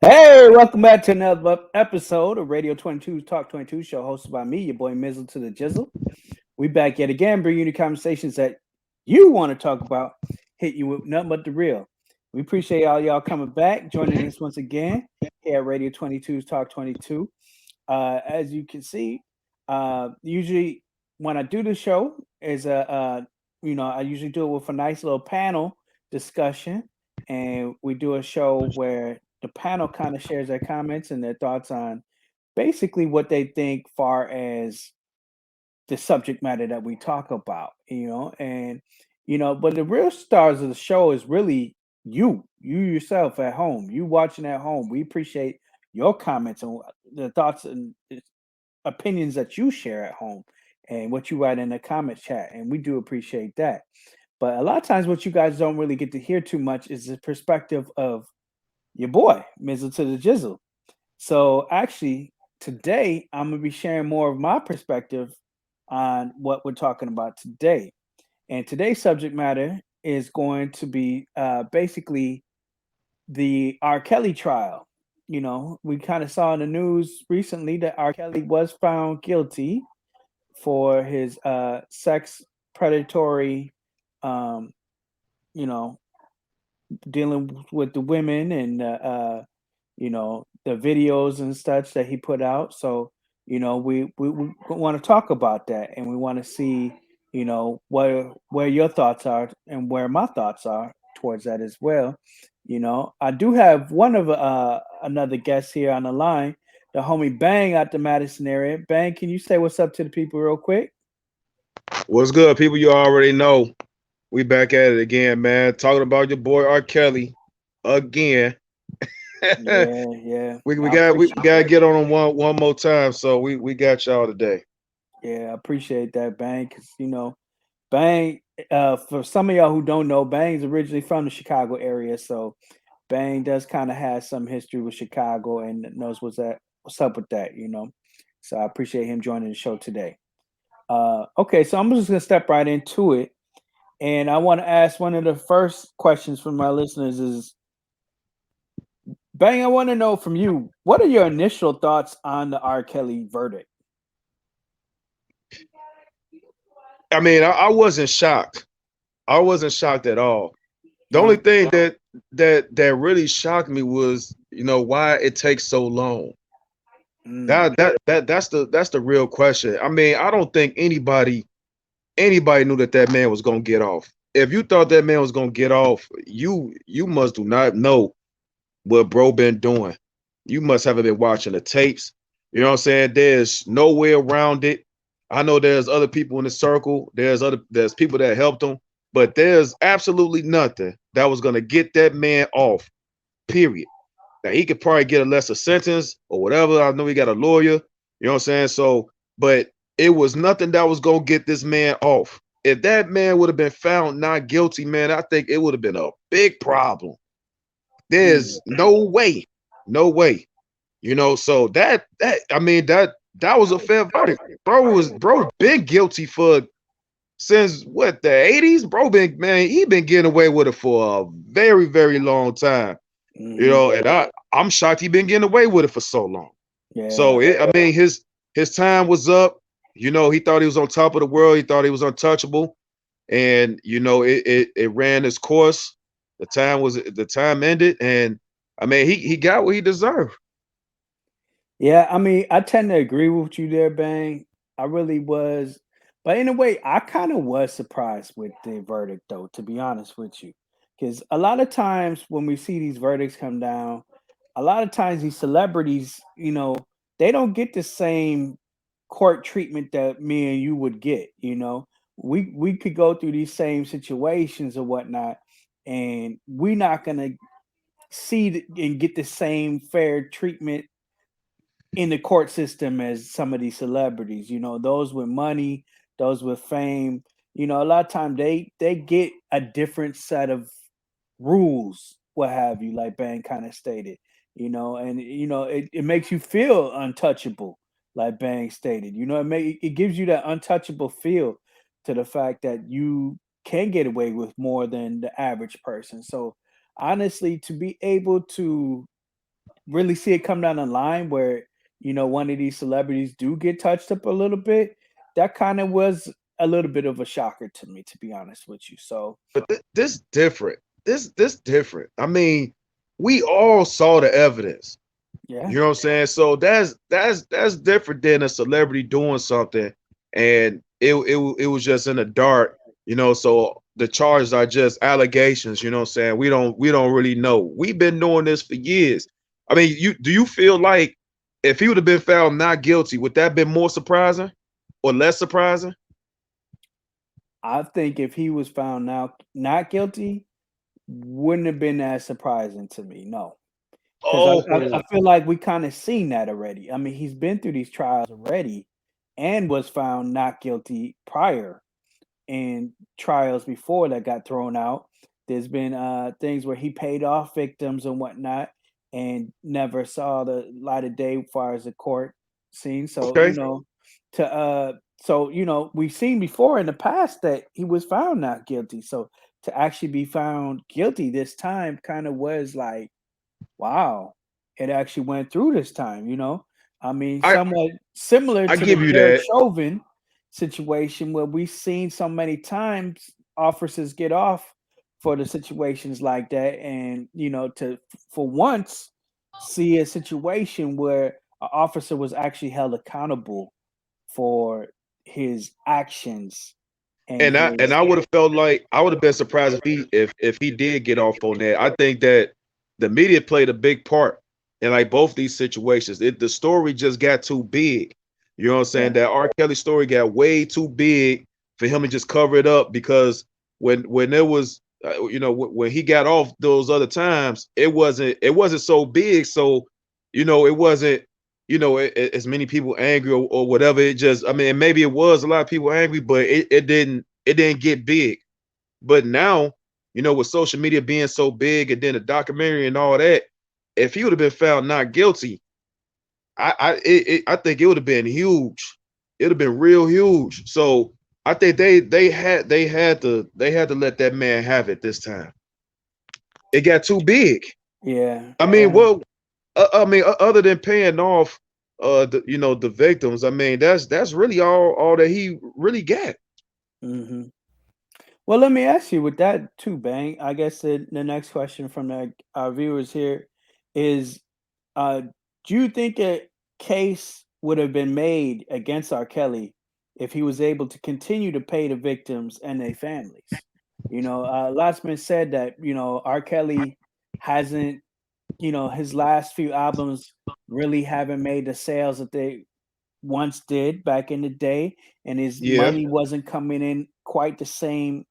Hey, welcome back to another episode of Radio 22's Talk 22 show, hosted by me, your boy Mizzle to the Jizzle. We back yet again, bringing you the conversations that you want to talk about, hit you with nothing but the real. We appreciate all y'all coming back, joining us once again here at Radio 22's Talk 22. As you can see, usually when I do the show, I usually do it with a nice little panel discussion, and we do a show where the panel kind of shares their comments and their thoughts on basically what they think far as the subject matter that we talk about, but the real stars of the show is really you yourself at home, you watching at home. We appreciate your comments and the thoughts and opinions that you share at home and what you write in the comment chat, and we do appreciate that. But a lot of times what you guys don't really get to hear too much is the perspective of your boy Mizzle to the Jizzle. So actually, today I'm gonna be sharing more of my perspective on what we're talking about today. And today's subject matter is going to be basically the R. Kelly trial. We kind of saw in the news recently that R. Kelly was found guilty for his sex predatory, um, you know, dealing with the women and the videos and such that he put out. So we want to talk about that, and we want to see where your thoughts are and where my thoughts are towards that as well. I do have one of another guest here on the line, the homie Bang out the Madison area. Bang, can you say what's up to the people real quick? What's good, people? You already know we back at it again, man. Talking about your boy R. Kelly again. we Yeah, yeah. we I got we appreciate gotta get on him one more time. So we got y'all today. Yeah, I appreciate that, Bang, because Bang, for some of y'all who don't know, Bang's originally from the Chicago area, so Bang does kind of have some history with Chicago and knows what's up with that. So I appreciate him joining the show today. Okay, so I'm just gonna step right into it, and I want to ask one of the first questions from my listeners is, Bang, I want to know from you, what are your initial thoughts on the R. Kelly verdict? I mean, I wasn't shocked. I wasn't shocked at all. The only No. thing that really shocked me was why it takes so long. Mm, That's the real question. I mean, I don't think anybody knew that man was gonna get off. If you thought that man was gonna get off, you must do not know what bro been doing. You must haven't been watching the tapes. You know what I'm saying? There's no way around it. I know there's other people in the circle. There's people that helped him, but there's absolutely nothing that was gonna get that man off. Period. Now he could probably get a lesser sentence or whatever. I know he got a lawyer. You know what I'm saying? So, but it was nothing that was gonna get this man off. If that man would have been found not guilty, man, I think it would have been a big problem. mm. There's no way, no way. So that I mean that was a fair verdict. Bro been guilty for since what the 80s. Bro been man, he been getting away with it for a very, very long time. Hmm. And I'm shocked he been getting away with it for so long. So Yeah. I mean his time was up. He thought he was on top of the world. He thought he was untouchable, and it ran its course. The time ended, and I mean he got what he deserved. Yeah, I mean, I tend to agree with you there, Bang. I really was. But in a way, I kind of was surprised with the verdict, though, to be honest with you. Because a lot of times when we see these verdicts come down, a lot of times these celebrities, they don't get the same court treatment that me and you would get. We could go through these same situations or whatnot, and we're not gonna and get the same fair treatment in the court system as some of these celebrities. Those with money, those with fame. A lot of time they get a different set of rules, what have you, like Bang kind of stated. And it makes you feel untouchable, like Bang stated. It gives you that untouchable feel to the fact that you can get away with more than the average person. So honestly, to be able to really see it come down the line where one of these celebrities do get touched up a little bit, that kind of was a little bit of a shocker to me, to be honest with you. So But this different. This different. I mean, we all saw the evidence. yeah, You know what I'm saying? So that's different than a celebrity doing something and it was just in the dark, you know. So the charges are just allegations, you know what I'm saying? We don't really know. We've been doing this for years. I mean, you feel like if he would have been found not guilty, would that have been more surprising or less surprising? I think if he was found now not guilty, wouldn't have been as surprising to me. No, because I Oh, feel like we kind of seen that already. I mean, he's been through these trials already and was found not guilty prior in trials before that got thrown out. There's been things where he paid off victims and whatnot and never saw the light of day as far as the court scene. So, okay. we've seen before in the past that he was found not guilty. So to actually be found guilty this time kind of was like, wow, it actually went through this time. I mean, I somewhat similar I to the give you Derek that. Chauvin situation where we've seen so many times officers get off for the situations like that. And, to for once see a situation where an officer was actually held accountable for his actions and And I his would have felt like I would have been surprised if he did get off on that. I think that the media played a big part in like both these situations. The story just got too big. You know what I'm saying? yeah, That R. Kelly story got way too big for him to just cover it up because when it was when he got off those other times, it wasn't so big. So it wasn't as many people angry or whatever. It just, I mean, maybe it was a lot of people angry, but it didn't get big. But now, with social media being so big and then the documentary and all that, if he would have been found not guilty, I think it would have been huge. It would have been real huge. So I think they had to let that man have it this time. It got too big. yeah, I mean, yeah. well, I mean, other than paying off, the victims, I mean, that's really all that he really got. Hmm. Well, let me ask you with that too, Bang. I guess the next question from our viewers here is, uh, do you think a case would have been made against R. Kelly if he was able to continue to pay the victims and their families? Lotsman said that, R. Kelly hasn't, his last few albums really haven't made the sales that they once did back in the day, and his Yeah, money wasn't coming in quite the same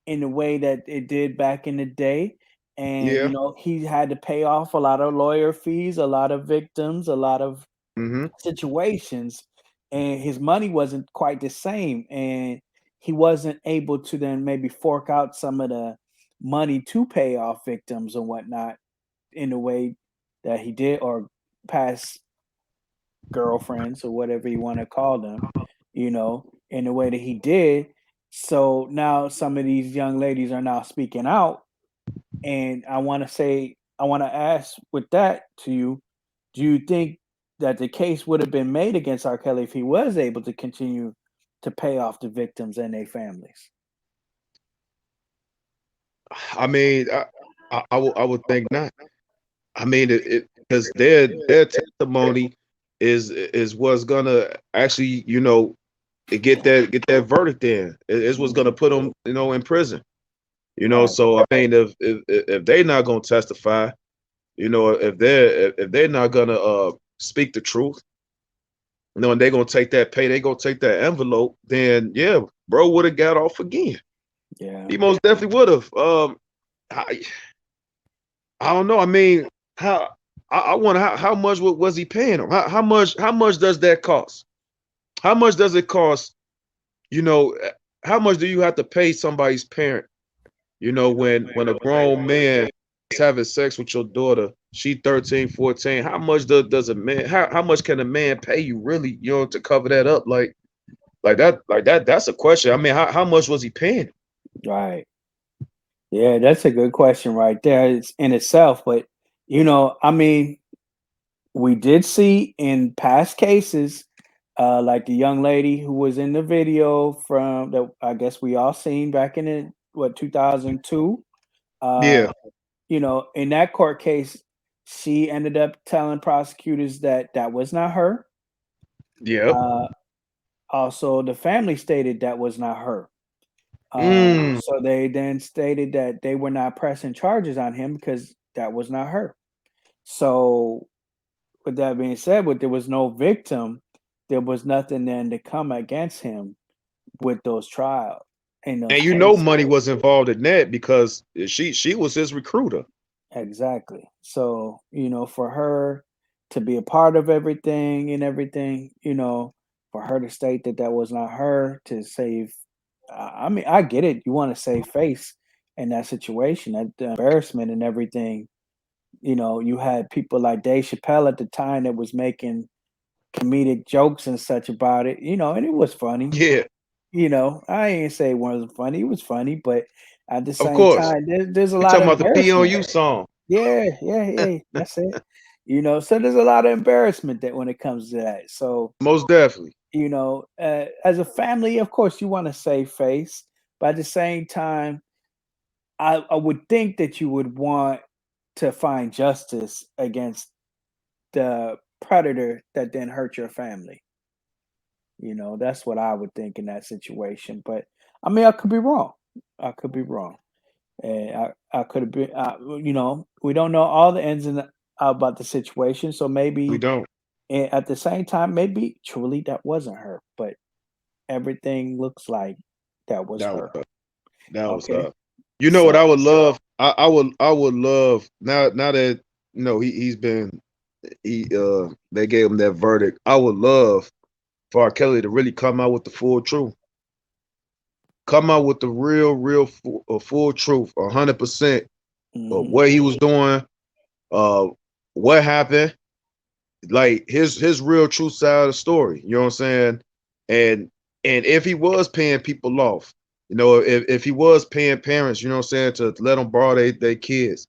in the way that it did back in the day. And, yeah. he had to pay off a lot of lawyer fees, a lot of victims, a lot of Hmm. situations, and his money wasn't quite the same. And he wasn't able to then maybe fork out some of the money to pay off victims and whatnot in the way that he did, or past girlfriends or whatever you want to call them, in the way that he did. So now some of these young ladies are now speaking out. And I want to ask with that to you, do you think that the case would have been made against R. Kelly if he was able to continue to pay off the victims and their families? I mean, I would think not. I mean, it because their testimony is what's gonna actually, get that verdict in. It's what's gonna Mhm. put them, in prison. Right. So I mean, if they're not gonna testify, if they're not gonna speak the truth, and they're gonna take that pay, they gonna take that envelope, then yeah, bro would have got off again. Yeah. He most definitely would have. I, I don't know. I mean, I wonder how much was he paying him? How much does that cost? How much does it cost? You know, how much do you have to pay somebody's parent? When a grown man is having sex with your daughter, she 13, 14. How much does a man? How much can a man pay you really? To cover that up? Like that. That's a question. I mean, how much was he paying? Right. Yeah, that's a good question right there in itself. But I mean, we did see in past cases, like the young lady who was in the video from that I guess we all seen back in what 2002. Uh, Yeah. in that court case, she ended up telling prosecutors that that was not her. Yep. Uh, Also, the family stated that was not her. Mm. So they then stated that they were not pressing charges on him because that was not her. So, with that being said, with there was no victim, there was nothing then to come against him with those trials in those And you know cases. money was involved in that because she was his recruiter. Exactly. So, for her to be a part of everything and everything, for her to state that that was not her to save, I mean, I get it. You want to save face in that situation, that the embarrassment and everything. You had people like Dave Chappelle at the time that was making comedic jokes and such about it, and it was funny. Yeah, I ain't say it wasn't funny. It was funny, but at the of same course. time, there's a You lot talking of about the P on embarrassment. you song. Yeah, yeah, yeah. That's it. So there's a lot of embarrassment that when it comes to that. So, Most definitely. as a family, of course, you want to save face, but at the same time, I would think that you would want to find justice against the predator that then hurt your family. That's what I would think in that situation. But I mean, I could be wrong. I could be wrong. And I could have been, we don't know all the ins and about the situation. So We maybe don't. at the same time, maybe truly that wasn't her, but everything looks like that was That was her. up. That was Okay. up. You know what So, I would love? I would love now that he's been they gave him that verdict. I would love for R. Kelly to really come out with the full truth. Come out with the real full truth, 100% of hmm what he was doing, uh, what happened, like his real true side of the story. You know what I'm saying? And and if he was paying people off, if he was paying parents, you know what I'm saying, to let them borrow their kids,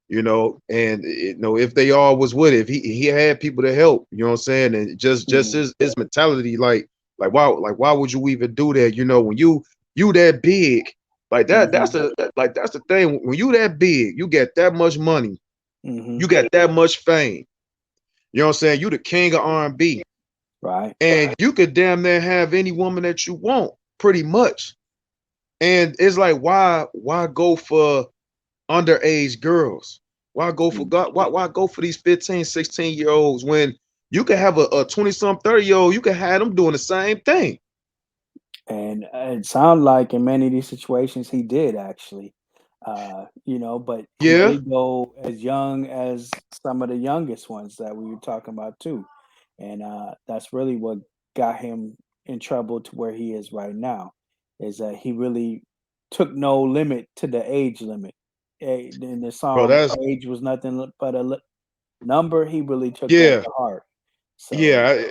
and if they all was with it, if he had people to help, you know what I'm saying, and just hmm his mentality, like why would you even do that? When you that big, like hmm that's the thing. When you that big, you get that much money, hmm you got that much fame. You know what I'm saying? You the king of R&B, right. and you could damn near have any woman that you want, pretty much. And it's like, why go for underage girls? Why go for Mm. God? Why go for these 15, 16-year olds when you could have a 20-some, 30-year-old, you could have them doing the same thing. And it sounded like in many of these situations he did actually. But he Yeah, did go as young as some of the youngest ones that we were talking about too. And that's really what got him in trouble to where he is right now, is that he really took no limit to the age limit. In the bro, song, that's age was nothing but a number. He really took that yeah, to heart. So, yeah.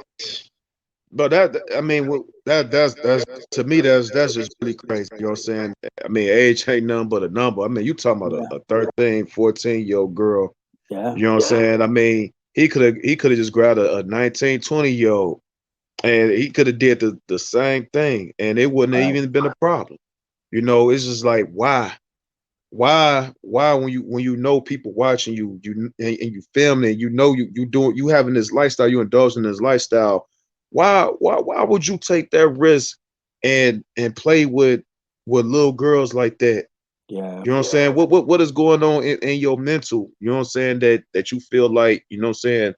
But I mean, that's to me, that's just really crazy. You know what I'm saying? I mean, age ain't nothing but a number. I mean, you talking about yeah, a 13, 14-year-old girl. yeah, You know what I'm saying? I mean, he could have just grabbed a 19, 20-year-old, and he could have did the same thing, and it wouldn't have right, even been a problem. It's just like, why when you know people watching and you filming, you having this lifestyle, you indulging in this lifestyle. Why would you take that risk and play with little girls like that? yeah. You know what I'm saying? What is going on in your mental? You know what I'm saying? That you feel like, you know what I'm saying,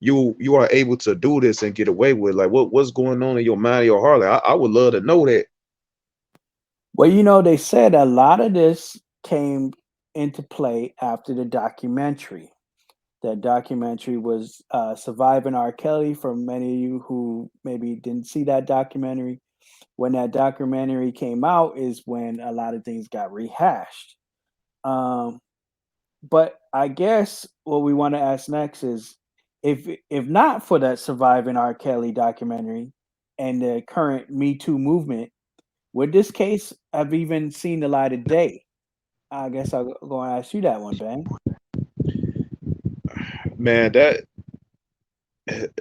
you are able to do this and get away with, like, what's going on in your mind, your heart? Like, I would love to know that. Well, they said a lot of this came into play after the documentary. That documentary was Surviving R. Kelly. For many of you who maybe didn't see that documentary, when that documentary came out, is when a lot of things got rehashed. Um, but I guess what we want to ask next is if not for that Surviving R. Kelly documentary and the current Me Too movement, would this case have even seen the light of day? I guess I'll go and ask you that one, Ben. Man,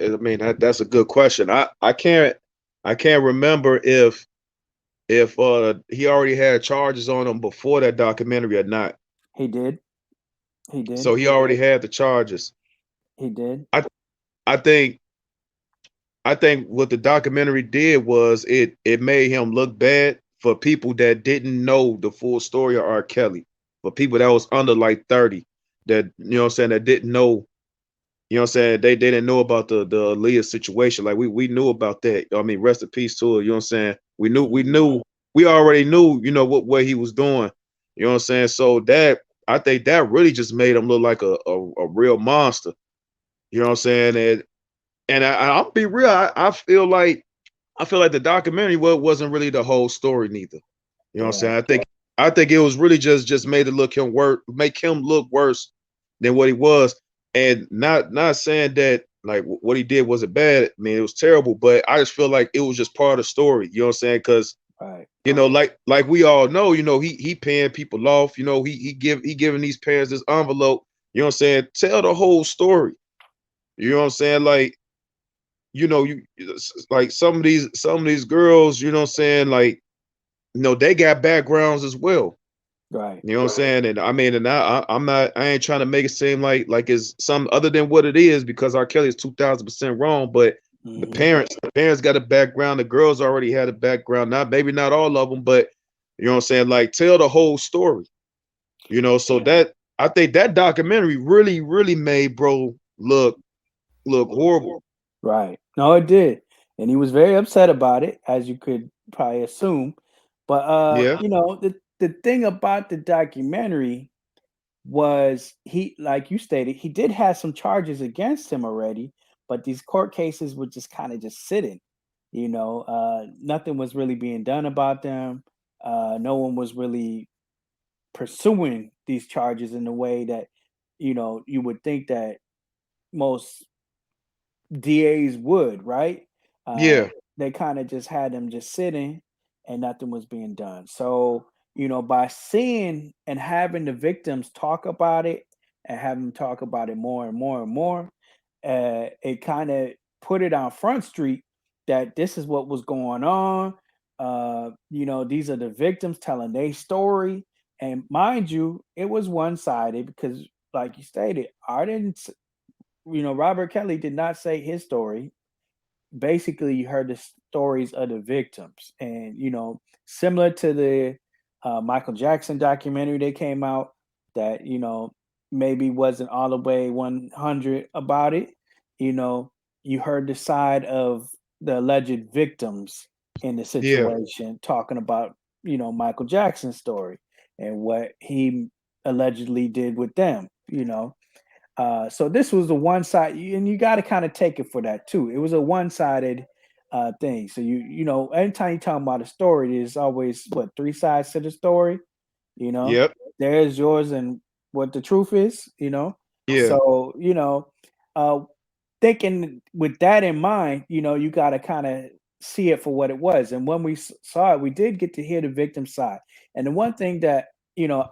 I mean, that's a good question. I can't remember if he already had charges on him before that documentary or not. He did. He did. So he already had the charges. He did. I I think I think what the documentary did was it made him look bad for people that didn't know the full story of R. Kelly, for people that was under like 30, that what I'm saying, that didn't know, what I'm saying, they didn't know about the Aaliyah situation. Like we knew about that. I mean, rest in peace to her, you know what I'm saying? We already knew, what he was doing. You know what I'm saying? So that I think that really just made him look like a real monster. You know what I'm saying? And I'll be real. I feel like the documentary wasn't really the whole story neither. You know what I'm Yeah. saying? I think it was really just made it make him look worse than what he was. And not saying that like what he did wasn't bad. I mean, it was terrible, but I just feel like it was just part of the story. You know what I'm saying? Because Right. like we all know, he paying people off. He giving these parents this envelope. You know what I'm saying? Tell the whole story. You know what I'm saying? Like you like some of these girls, you know what I'm saying, like, they got backgrounds as well. Right. You know what I'm saying? And I mean, and I ain't trying to make it seem like it's some other than what it is, because R. Kelly is 2000% wrong. But Hmm. the parents got a background, the girls already had a background, not maybe not all of them, but you know what I'm saying, like tell the whole story. So that I think that documentary really, really made bro look horrible. Right. No, it did. And he was very upset about it, as you could probably assume. But Yeah, the thing about the documentary was, he, like you stated, he did have some charges against him already, but these court cases were just kind of just sitting. Nothing was really being done about them. No one was really pursuing these charges in the way that you would think that most DAs would, right? Uh, yeah, they kind of just had them just sitting and nothing was being done. So, by seeing and having the victims talk about it and have them talk about it more and more and more, it kind of put it on Front Street that this is what was going on. These are the victims telling their story. And mind you, it was one sided because, like you stated, I didn't Robert Kelly did not say his story. Basically, you heard the stories of the victims, and similar to the Michael Jackson documentary that came out, that maybe wasn't all the way 100 about it. You know, you heard the side of the alleged victims in the yeah, situation talking about Michael Jackson's story and what he allegedly did with them. So this was the one side, and you got to kind of take it for that too. It was a one-sided thing. So anytime you talk about a story, there's always what, three sides to the story. You know, yep, there's yours and what the truth is. yeah, So uh, thinking with that in mind, you got to kind of see it for what it was. And when we saw it, we did get to hear the victim side. And the one thing that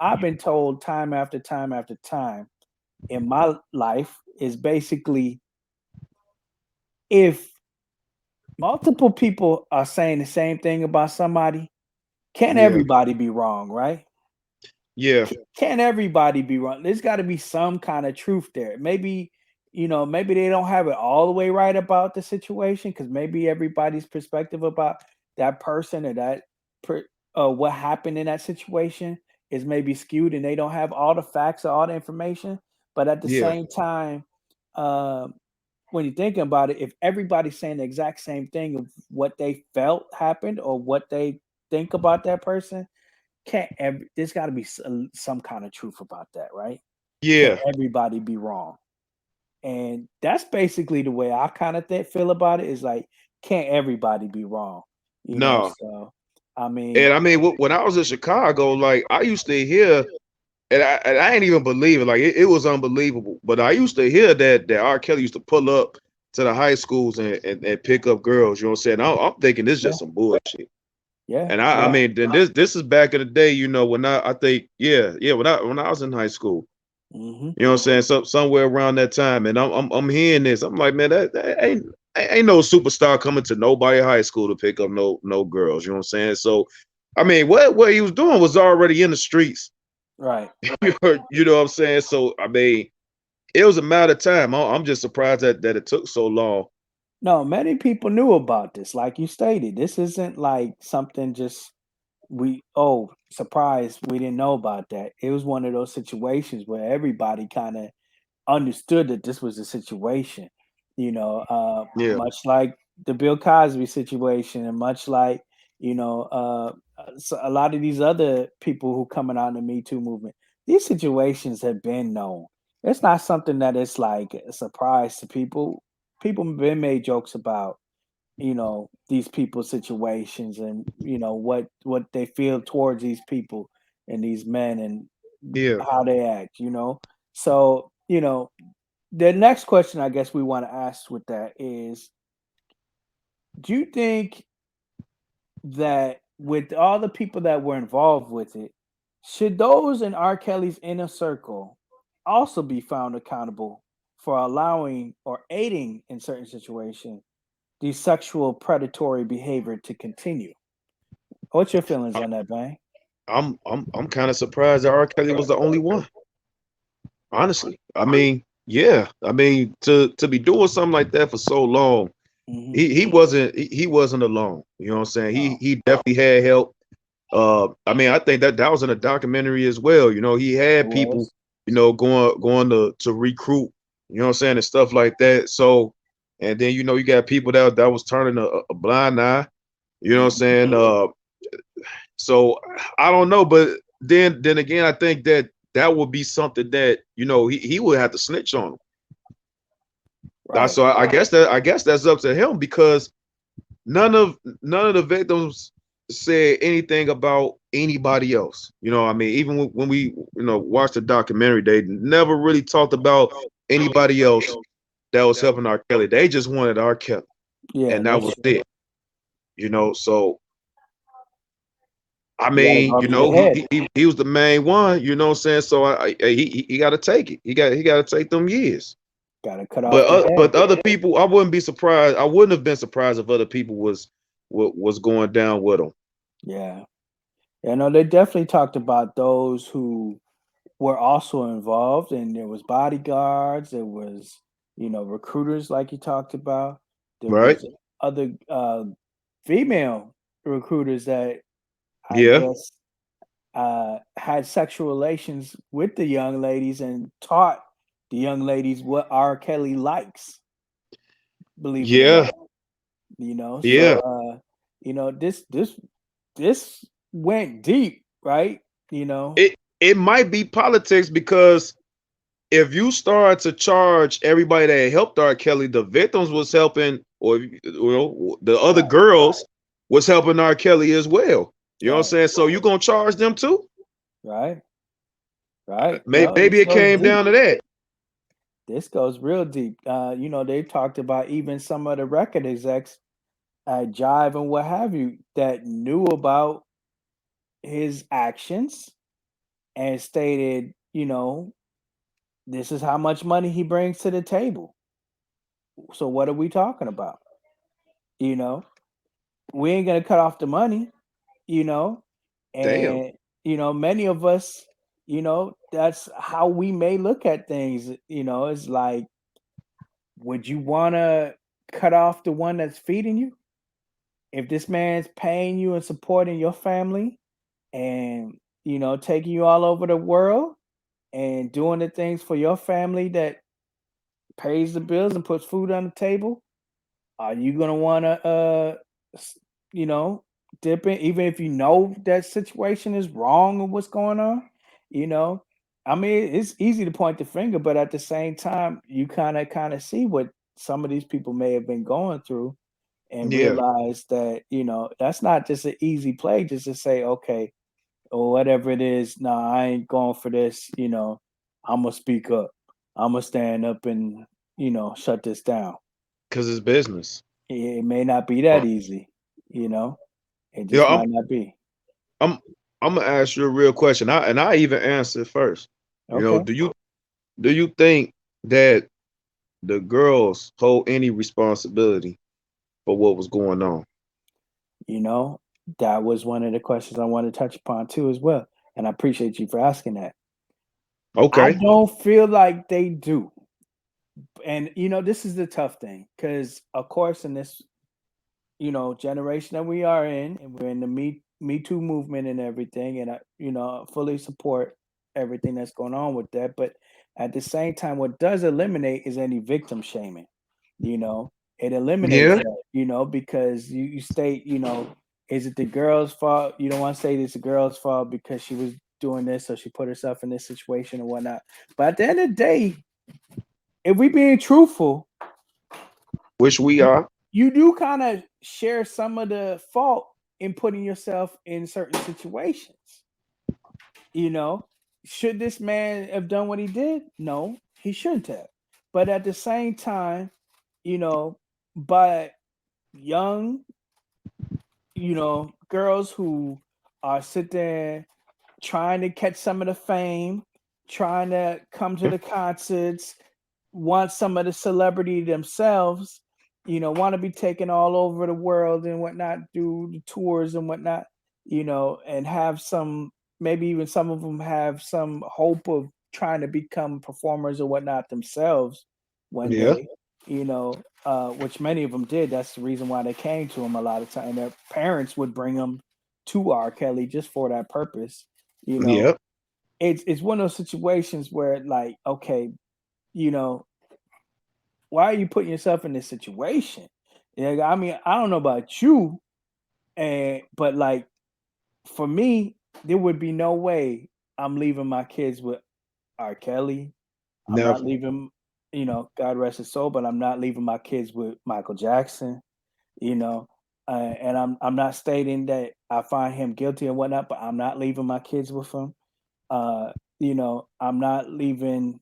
I've been told time after time after time in my life is basically, if multiple people are saying the same thing about somebody, can't yeah, everybody be wrong, right? yeah, Can't everybody be wrong? There's got to be some kind of truth there. Maybe, maybe they don't have it all the way right about the situation, because maybe everybody's perspective about that person or per, what happened in that situation is maybe skewed, and they don't have all the facts or all the information. But at the yeah, same time, um, when you're thinking about it, if everybody's saying the exact same thing of what they felt happened or what they think about that person, there's got to be some kind of truth about that, right? Can't yeah. everybody be wrong? And that's basically the way I kind of feel about it. Is like, can't everybody be wrong? No, So I mean, and I mean, when I was in Chicago, like I used to hear, and I ain't even believe it. Like it was unbelievable. But I used to hear that R. Kelly used to pull up to the high schools and pick up girls. You know what I'm saying? I'm thinking this is yeah, just some bullshit. yeah, And I yeah, mean, then this is back in the day. When I think, yeah, when I was in high school. Hmm. You know what I'm saying? Somewhere around that time, and I'm hearing this. I'm like, man, that ain't no superstar coming to nobody high school to pick up no girls. You know what I'm saying? So, I mean, what he was doing was already in the streets. Right. You know what I'm saying? So, I mean, it was a matter of time. I'm just surprised that it took so long. No, many people knew about this. Like you stated, this isn't like something just we, oh, surprise, we didn't know about that. It was one of those situations where everybody kind of understood that this was a situation, Yeah, much like the Bill Cosby situation, and much like so a lot of these other people who coming out in the Me Too movement. These situations have been known. It's not something that is like a surprise to people. People have been made jokes about these people's situations, and what they feel towards these people and these men, and yeah. how they act. So the next question I guess we want to ask with that is, do you think that with all the people that were involved with it, should those in R. Kelly's inner circle also be found accountable for allowing or aiding in certain situations the sexual predatory behavior to continue? What's your feelings I, on that, Bang? I'm kind of surprised that R. Kelly was the only one. Honestly, I mean, yeah, I mean to be doing something like that for so long, Hmm. he wasn't alone. You know what I'm saying? No, He definitely had help. I mean, I think that was in a documentary as well. You know, he it had people, was. going to recruit. You know what I'm saying, and stuff like that. So, and then you got people that was turning a blind eye. You know what I'm Mhm. saying? So I don't know, but then again, I think that would be something that he would have to snitch on him. Right. So I guess that's up to him because none of the victims said anything about anybody else. I mean, even when we watched the documentary, they never really talked about anybody else that was helping R. Kelly. They just wanted R. Kelly, Yeah, and that that's was true. it. So I You got to mean, go to the head. he was the main one. You know what I'm saying? So he got to take it. He got to take them years. Got to cut off But the head. but other people, I wouldn't be surprised. I wouldn't have been surprised if other people was going down with him. Yeah. Yeah, no, they definitely talked about those who were also involved, and there was bodyguards, there was, recruiters like you talked about. There Right? was other female recruiters that I Yeah. guess had sexual relations with the young ladies and taught the young ladies what R. Kelly likes, believe it or Yeah. not. So Yeah. this went deep, right? You know, It might be politics because if you start to charge everybody that helped R. Kelly, the victims was helping, or the other right, girls was helping R. Kelly as well. You know what I'm right, saying? So you gonna charge them too? right, right. Maybe, No, maybe this it goes came deep. down to that. This goes real deep. They talked about even some of the record execs at Jive and what have you that knew about his actions and stated, this is how much money he brings to the table. So what are we talking about? You know, we ain't gonna cut off the money, you know, Damn. and many of us, that's how we may look at things. It's like, would you want to cut off the one that's feeding you? If this man's paying you and supporting your family, and taking you all over the world and doing the things for your family that pays the bills and puts food on the table, are you gonna want to s- you know dip in, even if you know that situation is wrong and what's going on? you know I mean, it's easy to point the finger, but at the same time you kind of see what some of these people may have been going through, and Yeah. realize that that's not just an easy play just to say, okay, or whatever it is, no, I ain't going for this. I'm gonna speak up, I'm gonna stand up and shut this down. Because it's business. It may not be that easy, you know. It Yeah, just might not be. I'm I'm gonna ask you a real question. I even answer first. Okay. Do you Do you think that the girls hold any responsibility for what was going on? You know, that was one of the questions I wanted to touch upon too, as well. And I appreciate you for asking that. I Okay. don't feel like they do. And, this is the tough thing because, of course, in this, generation that we are in, and we're in the Me Too movement and everything, and I fully support everything that's going on with that. But at the same time, what does eliminate is any victim shaming. You know, it eliminates Yeah. that. Because you state, is it the girl's fault? You don't want to say it's the girl's fault because she was doing this or she put herself in this situation or whatnot. But at the end of the day, if we being truthful, Which we you are. you do kind of share some of the fault in putting yourself in certain situations. You know, should this man have done what he did? No, he shouldn't have. But at the same time, you know, by young, girls who are sit there trying to catch some of the fame, trying to come to the concerts, want some of the celebrity themselves, want to be taken all over the world and whatnot, do the tours and whatnot, and have some, maybe even some of them have some hope of trying to become performers or whatnot themselves one Yeah. day, which many of them did. That's the reason why they came to him a lot of time. Their parents would bring them to R. Kelly just for that purpose. You know, Yeah. it's one of those situations where like, okay, you know, why are you putting yourself in this situation? Yeah, I mean, I don't know about you, but like for me, there would be no way I'm leaving my kids with R. Kelly. I'm not Never. leaving, God rest his soul, but I'm not leaving my kids with Michael Jackson. You know, and I'm not stating that I find him guilty and whatnot, but I'm not leaving my kids with him. Uh, I'm not leaving,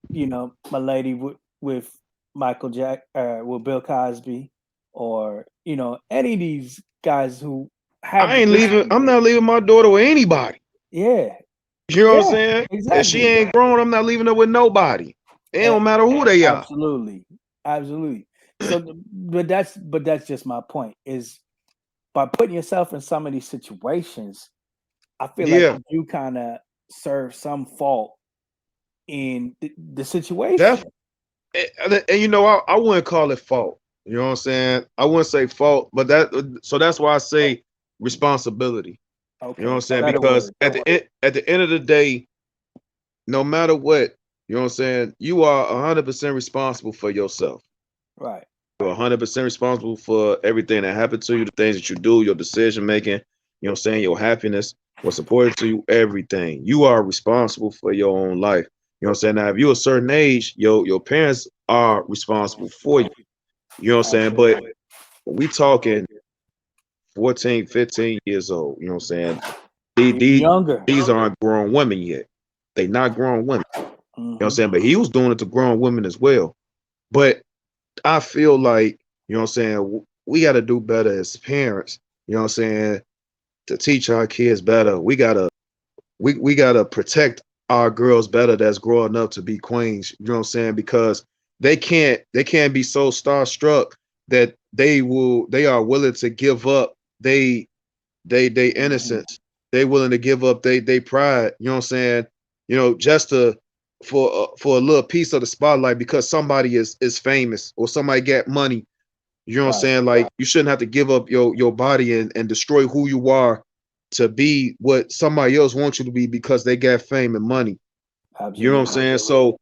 my lady with Michael Jack, with Bill Cosby, or any of these guys who have I ain't leaving. history I'm with. not leaving my daughter with anybody. Yeah, You know what I'm yeah, saying? If she exactly. ain't grown, I'm not leaving her with nobody. It A- don't matter who they are. Absolutely, absolutely. So, but that's just my point. Is by putting yourself in some of these situations, I feel like Yeah. you do kind of serve some fault in the Def situation. and I wouldn't call it fault. You know what I'm saying? I wouldn't say fault, but that's why I say responsibility. You know what I'm Okay, saying? better Because word. at the end of the day, no matter what, you know what I'm saying, you are 100% responsible for yourself. Right. You're 100% responsible for everything that happened to you, the things that you do, your decision making, you know what I'm saying, your happiness, what's important to you, everything. You are responsible for your own life. You know what I'm saying? Now, if you're a certain age, your parents are responsible for you. You know what I'm saying? But Absolutely. we talking 14, 15 years old. You know what I'm saying? These, Even these, younger. these aren't grown women yet. They not grown women. You know what I'm Hmm. saying? But he was doing it to grown women as well. But I feel like, you know what I'm saying, we got to do better as parents, you know what I'm saying, to teach our kids better. We got to protect our girls better that's growing up to be queens, you know what I'm saying? Because they can't be so starstruck that they are willing to give up they Hmm. innocence. They willing to give up they pride, you know what I'm saying? Just to for a little piece of the spotlight because somebody is famous or somebody got money. You know what I'm Right. saying? Like you shouldn't have to give up your body and destroy who you are to be what somebody else wants you to be because they got fame and money. You know what I'm Absolutely. saying? So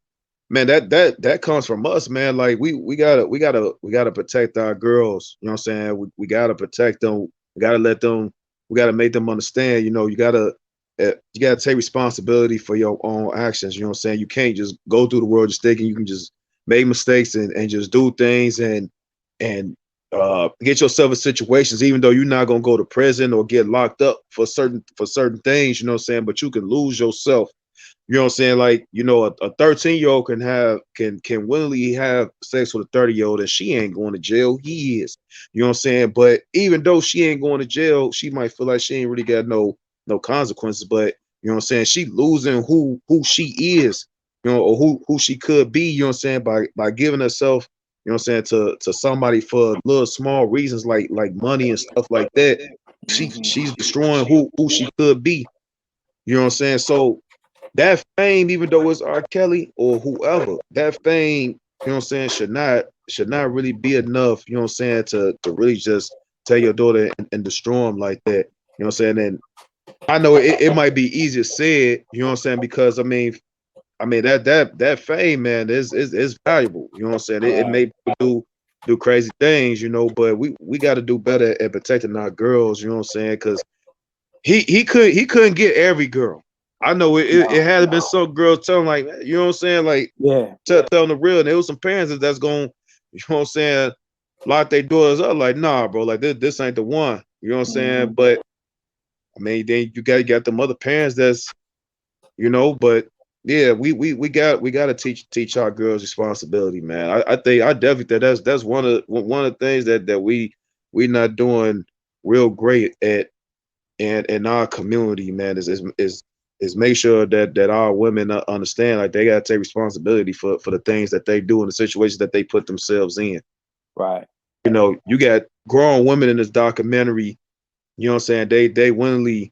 man, that comes from us, man. Like we gotta protect our girls. You know what I'm saying? We gotta protect them. We gotta let them. We gotta make them understand. You gotta take responsibility for your own actions. You know what I'm saying? You can't just go through the world just thinking you can just make mistakes and just do things and get yourself in situations, even though you're not gonna go to prison or get locked up for certain things. You know what I'm saying? But you can lose yourself, you know what I'm saying? Like, a 13-year-old can willingly have sex with a 30-year-old and she ain't going to jail. He is. You know what I'm saying? But even though she ain't going to jail, she might feel like she ain't really got no consequences. But you know what I'm saying? She losing who she is. or who she could be, you know what I'm saying, by giving herself, you know what I'm saying, to somebody for little small reasons like money and stuff like that. She's destroying who she could be. You know what I'm saying? So that fame, even though it's R. Kelly or whoever, that fame, you know what I'm saying, should not really be enough, you know what I'm saying, to really just tell your daughter and destroy them like that. You know what I'm saying? And I know it might be easier said, you know what I'm saying, because I mean that fame, man, is valuable. You know what I'm saying? It Right. may people do crazy things, but we got to do better at protecting our girls. You know what I'm saying? Because he couldn't get every girl. I know it No. had been some girls telling like, you know what I'm saying, like Yeah. telling the real. And there was some parents that's going, you know what I'm saying, lock their daughters up like, nah, bro, like this ain't the one. You know what I'm saying? Mhm. But I mean, then you got them other parents but yeah, we got to teach our girls responsibility, man. I definitely think that's one of the things that we not doing real great at and in our community, man, is make sure that our women understand like they got to take responsibility for the things that they do and the situations that they put themselves in. Right. You got grown women in this documentary. You know what I'm saying? They willingly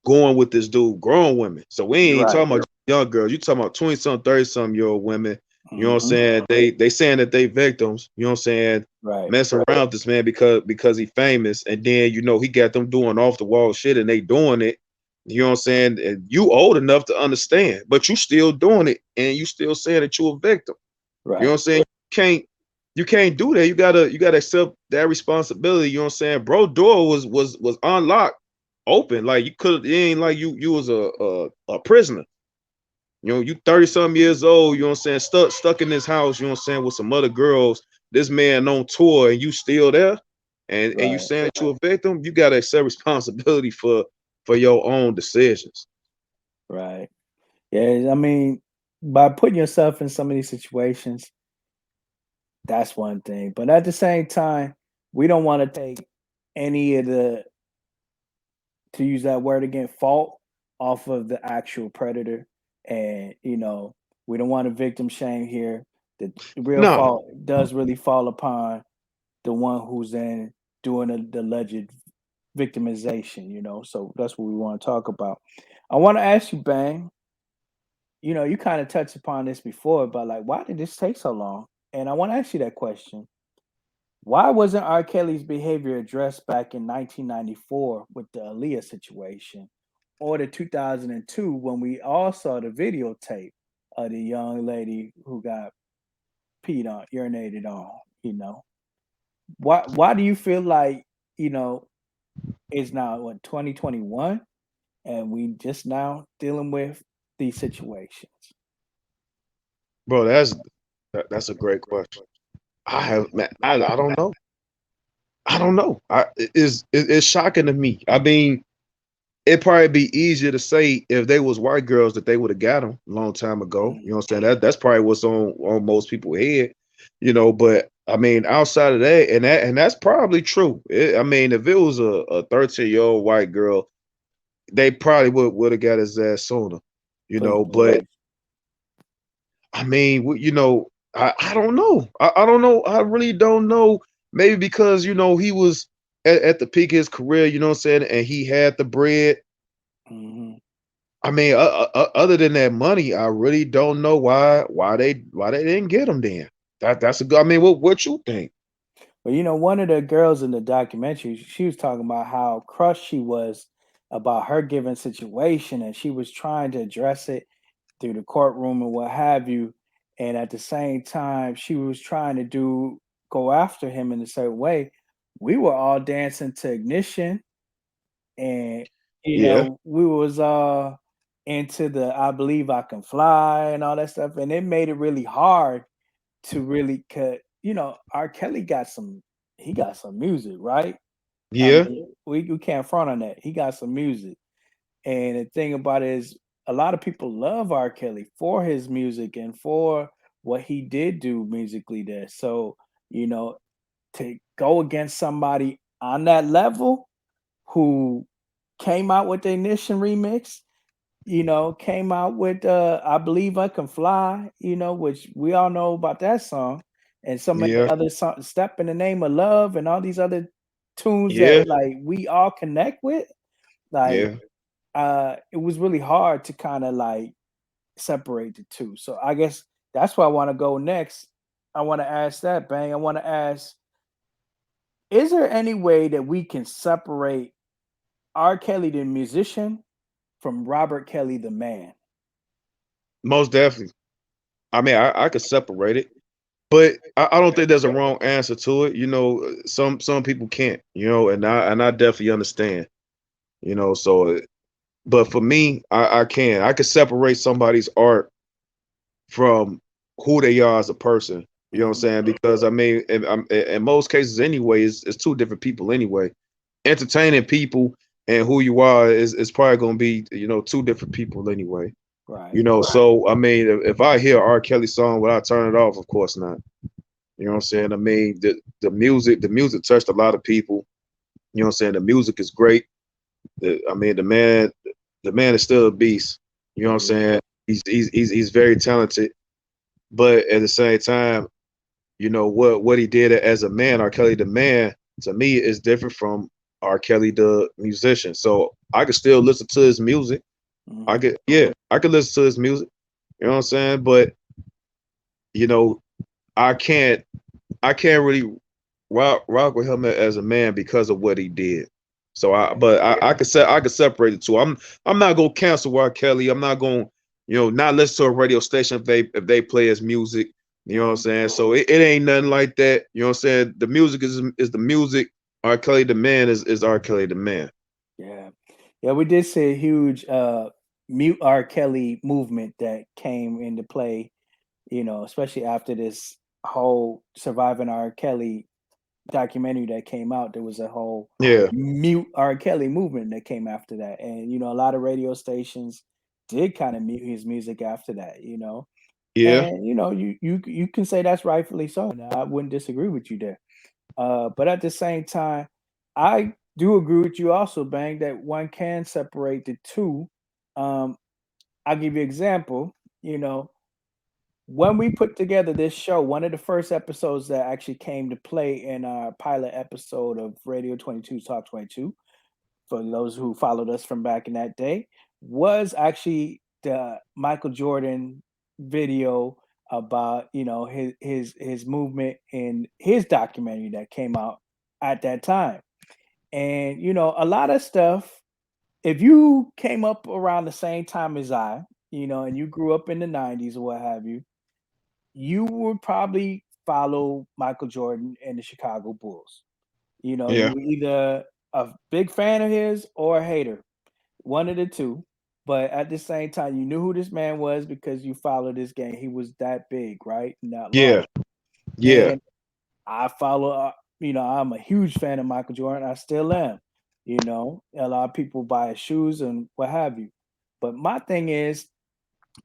going with this dude, grown women. So we ain't Right. talking about young girls. You talking about 20-some, 30-some year old women. You know what I'm Mhm. saying? They saying that they victims, you know what I'm saying, Right. messing around with this man because he famous. And then, he got them doing off the wall shit and they doing it. You know what I'm saying? And you old enough to understand, but you still doing it and you still saying that you a victim. You know what Right. I'm saying? You can't do that. You gotta accept that responsibility. You know what I'm saying? Bro, door was unlocked, open. Like you could. It ain't like you was a prisoner. You 30 some years old. You know what I'm saying? Stuck in this house. You know what I'm saying, with some other girls. This man on tour and you still there, and you Right. saying that you a victim. You gotta accept responsibility for your own decisions. Right. Yeah. I mean, by putting yourself in some of these situations, that's one thing. But at the same time, we don't want to take any of the, to use that word again, fault off of the actual predator. And, we don't want to victim shame here. The real No, fault does really fall upon the one who's in doing the alleged victimization, So that's what we want to talk about. I want to ask you, Bang, you kind of touched upon this before, but like, why did this take so long? And I want to ask you that question. Why wasn't R. Kelly's behavior addressed back in 1994 with the Aaliyah situation, or the 2002 when we all saw the videotape of the young lady who got peed on, urinated on? You know, why do you feel like you know it's now what 2021 and we just now dealing with these situations? bro, that's a great question. I have, man, I don't know. I don't know. It's shocking to me. I mean, it'd probably be easier to say if they was white girls that they would have got them a long time ago. You know what I'm saying? That's probably what's on most people's head. But I mean, outside of that, and that's probably true. I mean, if it was a 13-year-old white girl, they probably would have got his ass sooner. Please But believe. I mean, I don't know. I don't know. I really don't know. Maybe because he was at the peak of his career. You know what I'm saying, and he had the bread. Hmm. I mean, other than that money, I really don't know why they didn't get him then. That's a good. I mean, what you think? But one of the girls in the documentary, she was talking about how crushed she was about her given situation, and she was trying to address it through the courtroom and what have you. And at the same time, she was trying to go after him in a certain way. We were all dancing to Ignition, and Yeah, we was into the I Believe I Can Fly and all that stuff, and it made it really hard to really cut. R. Kelly he got some music, right? I yeah, mean, we can't front on that. He got some music. And the thing about it is a lot of people love R. Kelly for his music and for what he did do musically there. So, you know, to go against somebody on that level who came out with the Ignition remix, came out with I Believe I Can Fly, which we all know about that song, and so many Yeah, other songs, Step in the Name of Love, and all these other tunes that yeah, like we all connect with. Like yeah. it was really hard to kind of like separate the two. So I guess that's where I want to go next. I want to ask that, Bang. I want to ask, is there any way that we can separate R. Kelly the musician from Robert Kelly the man? Most definitely. I mean, I could separate it, but I don't think there's a wrong answer to it. Some people can't. And I definitely understand. So, but for me, I can. I could separate somebody's art from who they are as a person. You know what I'm Mhm. saying? Because I mean, in most cases, anyway, it's two different people anyway. Entertaining people and who you are is probably going to be two different people anyway. Right. So I mean, if I hear R. Kelly song, would I turn it off? Of course not. You know what I'm saying? I mean, the music touched a lot of people. You know what I'm saying? The music is great. I mean, the man is still a beast. You know what I'm Yeah. saying? He's very talented, but at the same time, what he did as a man, R. Kelly the man, to me is different from R. Kelly the musician. So I could still listen to his music. Hmm. I could listen to his music. You know what I'm saying? But you know, I can't I can't really rock with him as a man because of what he did. So I could separate the two. I'm not gonna cancel R. Kelly. I'm not gonna not listen to a radio station if they play his music. You know what I'm Hmm. saying? So it ain't nothing like that. You know what I'm saying? The music is the music. R. Kelly the man is R. Kelly the man. Yeah. Yeah, we did see a huge mute R. Kelly movement that came into play, especially after this whole Surviving R. Kelly documentary that came out. There was a whole Yeah, mute R. Kelly movement that came after that. And, a lot of radio stations did kind of mute his music after that. yeah, And you can say that's rightfully so. And I wouldn't disagree with you there. But at the same time, I do agree with you also, Bang, that one can separate the two. Um, I'll give you an example. You know, when we put together this show, one of the first episodes that actually came to play in our pilot episode of Radio 22 Talk 22, for those who followed us from back in that day, was actually the Michael Jordan video about his movement in his documentary that came out at that time. And a lot of stuff, if you came up around the same time as and you grew up in the 90s or what have you, you would probably follow Michael Jordan and the Chicago Bulls. You yeah, were either a big fan of his or a hater, one of the two. But at the same time, you knew who this man was because you followed this game. He was that big, right? And that yeah, large. yeah, And I follow, I'm a huge fan of Michael Jordan. I still am. A lot of people buy his shoes and what have you. But my thing is,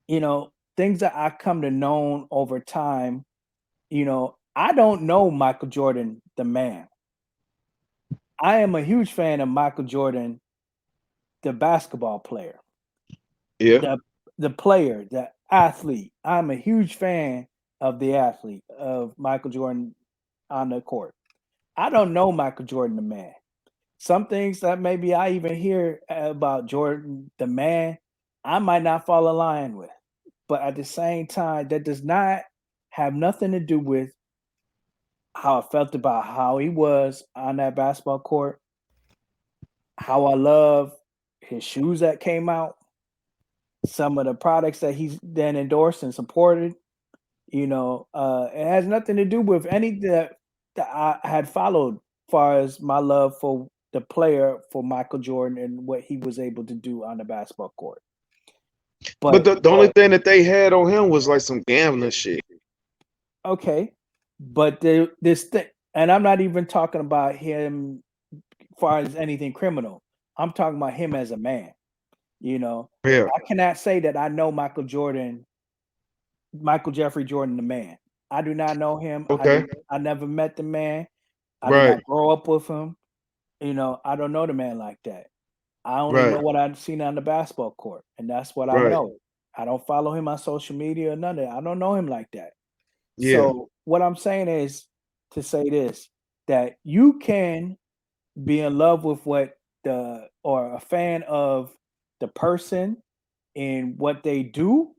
things that I come to know over time, I don't know Michael Jordan, the man. I am a huge fan of Michael Jordan, the basketball player, yeah. the the player, the athlete. I'm a huge fan of the athlete of Michael Jordan on the court. I don't know Michael Jordan, the man. Some things that maybe I even hear about Jordan, the man, I might not fall in line with. But at the same time, that does not have nothing to do with how I felt about how he was on that basketball court, how I love his shoes that came out, some of the products that he's then endorsed and supported. It has nothing to do with any that I had followed, far as my love for the player for Michael Jordan and what he was able to do on the basketball court. But But the only thing that they had on him was like some gambling shit. okay, but this thing, and I'm not even talking about him far as anything criminal. I'm talking about him as a man. Yeah. I cannot say that I know Michael Jordan, Michael Jeffrey Jordan, the man. I do not know him. Okay. I never met the man. I did Right. not grow up with him. I don't know the man like that. I only know Right. what I've seen on the basketball court, and that's what I Right. know. I don't follow him on social media or none of that. I don't know him like that. Yeah. So what I'm saying is to say this, that you can be in love with what the or a fan of the person and what they do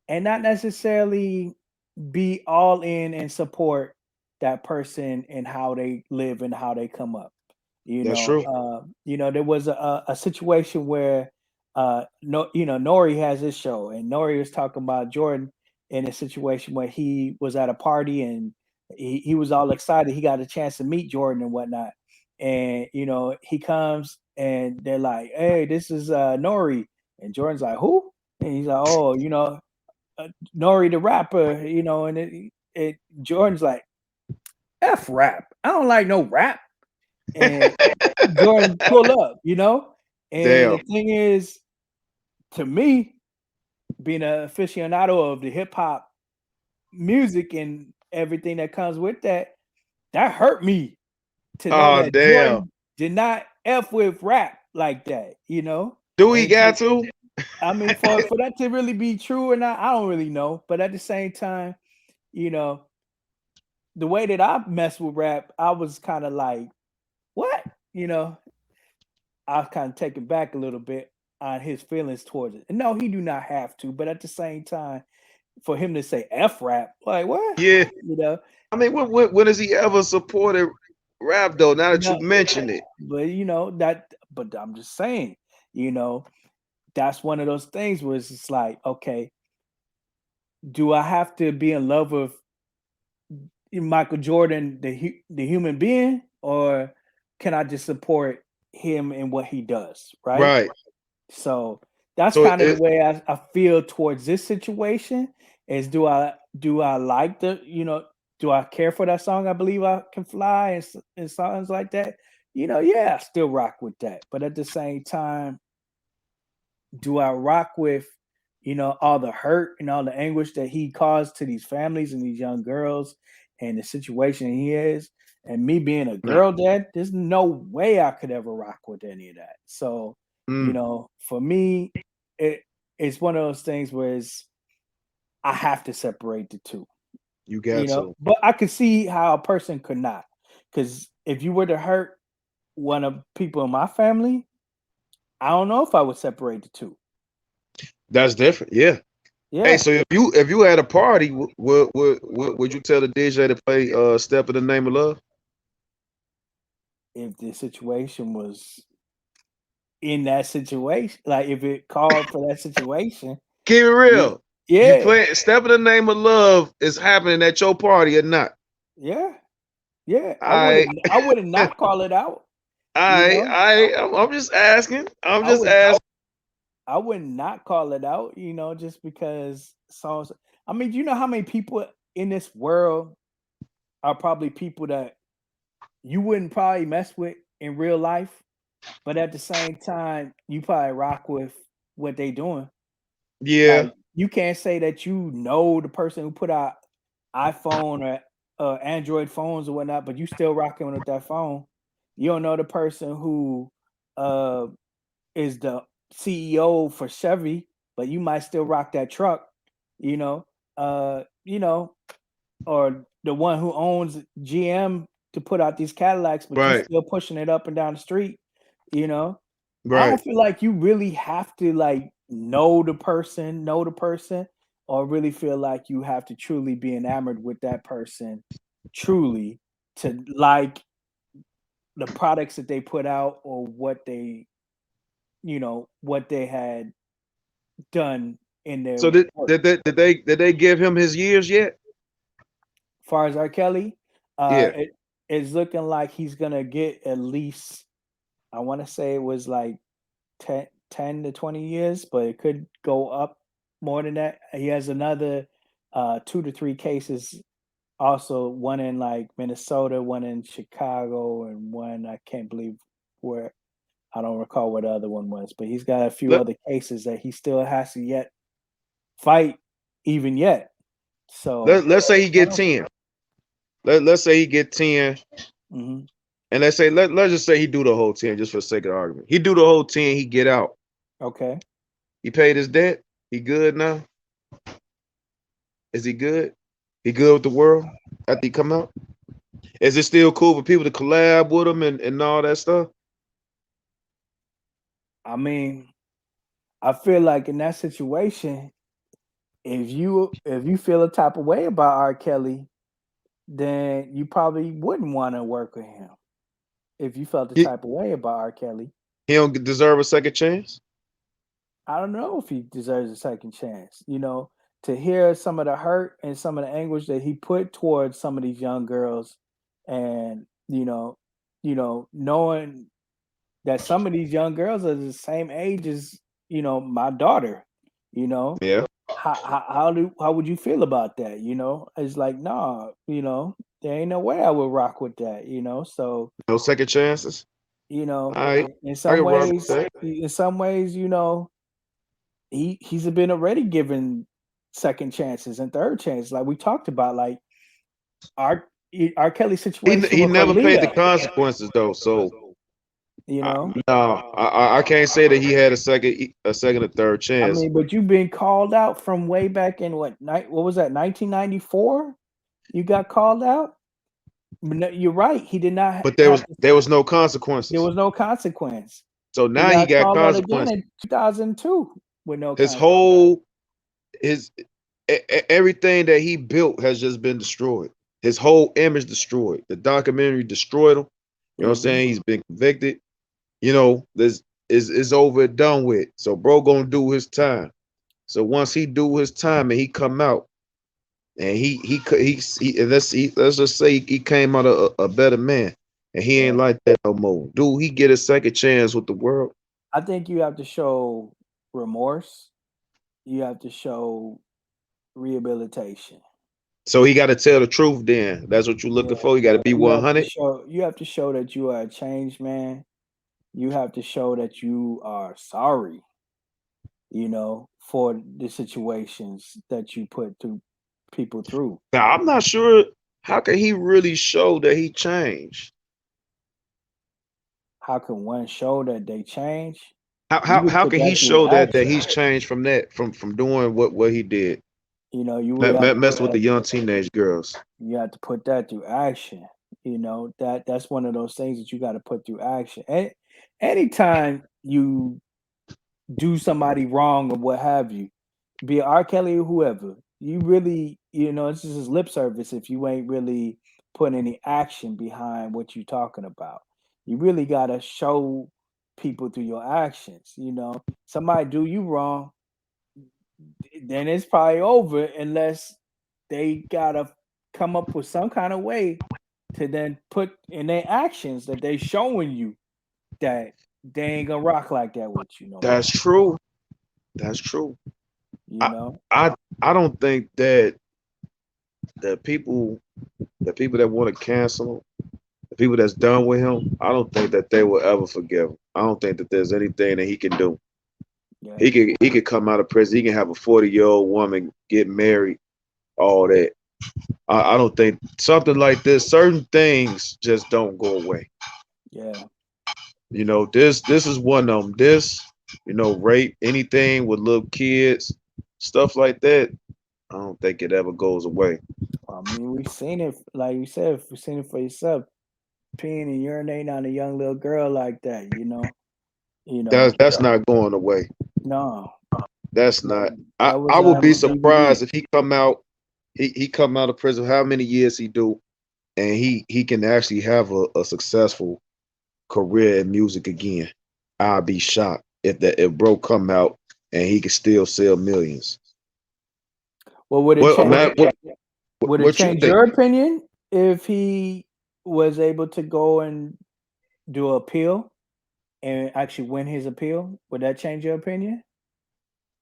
and not necessarily be all in and support that person and how they live and how they come up. That's true. There was a situation where no, Nori has his show and Nori was talking about Jordan in a situation where he was at a party and he was all excited. He got a chance to meet Jordan and whatnot. And he comes and they're like, "Hey, this is Nori." And Jordan's like, "Who?" And he's like, "Oh, Nori the rapper," and it Jordan's like, "F rap. I don't like no rap." And Jordan pull up, And the Damn. thing is, to me, being an aficionado of the hip hop music and everything that comes with that, that hurt me to know Oh, that damn. Jordan did not F with rap like that. Do we And got to? I mean, for that to really be true or not, I don't really know. But at the same time, you know, the way that I mess with rap, I was kind of like, what? You know, I was kind of taken back a little bit on his feelings towards it. And no, he do not have to, but at the same time, for him to say F rap, like what? Yeah. You know, I mean, when has he ever supported rap though? Now that you no, mention it. but but I'm just saying, you know, that's one of those things where it's just like, okay, do I have to be in love with Michael Jordan, the human being, or can I just support him and what he does, right? Right. So that's So kind of the it way I feel towards this situation. Is do I like do I care for that song? I believe I can fly and songs like that. Yeah, I still rock with that. But at the same time, do I rock with, all the hurt and all the anguish that he caused to these families and these young girls and the situation he is? And me being a nah. girl dad, there's no way I could ever rock with any of that. So, Mm, for me, it it's one of those things where I have to separate the two, you got to. but I could see how a person could not. Because if you were to hurt one of people in my family, I don't know if I would separate the two. That's different. Yeah. Hey, Yeah. so if you had a party, would you tell the DJ to play "Step in the Name of Love"? If the situation was in that situation, like if it called for that situation, Keep it yeah, real. You yeah, play "Step in the Name of Love" is happening at your party or not? yeah, yeah. I I wouldn't, I wouldn't not call it out. You I know, I I'm just asking. I'm I just would, asking. I would not call it out. Just because songs. I mean, do you know how many people in this world are probably people that you wouldn't probably mess with in real life, but at the same time, you probably rock with what they doing. Yeah. Like, you can't say that you know the person who put out iPhone or Android phones or whatnot, but you still rocking with that phone. You don't know the person who uh, is the CEO for Chevy, but you might still rock that truck. You know, uh, you know, or the one who owns GM to put out these Cadillacs, but you Right. still pushing it up and down the street. You know, I Right. don't feel like you really have to like know the person, or really feel like you have to truly be enamored with that person, truly to like the products that they put out or what they had done in their So did work. did they did they did they give him his years yet? As far as R. Kelly, Yeah. it is looking like he's gonna get at least, I want to say it was like 10 to 20 years, but it could go up more than that. He has another 2 to 3 cases, also one in like Minnesota, one in Chicago, and one I can't believe where, I don't recall what the other one was, but he's got a few Let, other cases that he still has to yet fight even yet. So let's say he I get don't. 10. Let's say he get 10. Mhm. And let's just say he do the whole 10 just for the sake of the argument. He do the whole 10, he get out. Okay. He paid his debt. He good now? Is he good? He good with the world after he come out? Is it still cool for people to collab with him and all that stuff? I mean, I feel like in that situation, if you feel a type of way about R. Kelly, then you probably wouldn't want to work with him. If you felt the He, type of way about R. Kelly, he don't deserve a second chance. I don't know if he deserves a second chance. To hear some of the hurt and some of the anguish that he put towards some of these young girls, and knowing that some of these young girls are the same age as my daughter. You know, Yeah. how would you feel about that? It's like, nah, there ain't no way I would rock with that. So No second chances. you know, All right. in I some can rock with ways, that. he's been already given second chances and third chances, like we talked about, like our R. Kelly situation He with never paid the Aaliyah. consequences though. So You know, no, I can't say that he had a second or third I chance. mean, but you've been called out from way back in what was that, 1994? You got called out. But no, you're right. He did not But have to. there was no There consequences. was no consequence. So He now he got got called out again consequences. in 2002 with no His consequence. whole his everything that he built has just been destroyed. His whole image destroyed. The documentary destroyed him. You know what I'm Hmm. saying? He's been convicted. This is over and done with. So bro gonna do his time. So once he do his time and he come out and let's just say he came out a better man and he ain't Yeah, like that no more. Do he get a second chance with the world? I think you have to show remorse. You have to show rehabilitation. So he got to tell the truth. Then that's what you're looking Yeah, for. You got to be you have to 100. show. You have to show that you are a changed man. You have to show that you are sorry. For the situations that you put through people through. Now I'm not sure how can he really show that he changed. How can one show that they change? How You how would how put can he that through show that action. he's changed from that from doing what he did? You would have to Mess put with the that. young teenage girls. You have to put that through action. That's one of those things that you got to put through action. And anytime you do somebody wrong or what have you, be it R. Kelly or whoever, you really, it's just lip service if you ain't really putting any action behind what you're talking about. You really gotta show people through your actions. Somebody do you wrong, then it's probably over unless they gotta come up with some kind of way to then put in their actions that they showing you that they ain't gonna rock like that with you no That's more. true. That's true. You I know? I I don't think that the people that want to cancel him, the people that's done with him, I don't think that they will ever forgive him. I don't think that there's anything that he can do. Yeah. He could come out of prison. He can have a 40-year-old woman get married, all that. I don't think something like this. Certain things just don't go away. Yeah. This is one of them. Rape, anything with little kids, stuff like that. I don't think it ever goes away. I mean, we've seen it, like you said, we've seen it for yourself, peeing and urinating on a young little girl like that. You know, That's not going away. no, That's that, not. that I was would on be the DVD. surprised if he come out. He come out of prison. How many years he do, and he can actually have a successful career in music again. I'll be shocked if bro come out and he can still sell millions. Well, would it What change? man? Would it What you change think? your opinion if he was able to go and do an appeal and actually win his appeal? Would that change your opinion?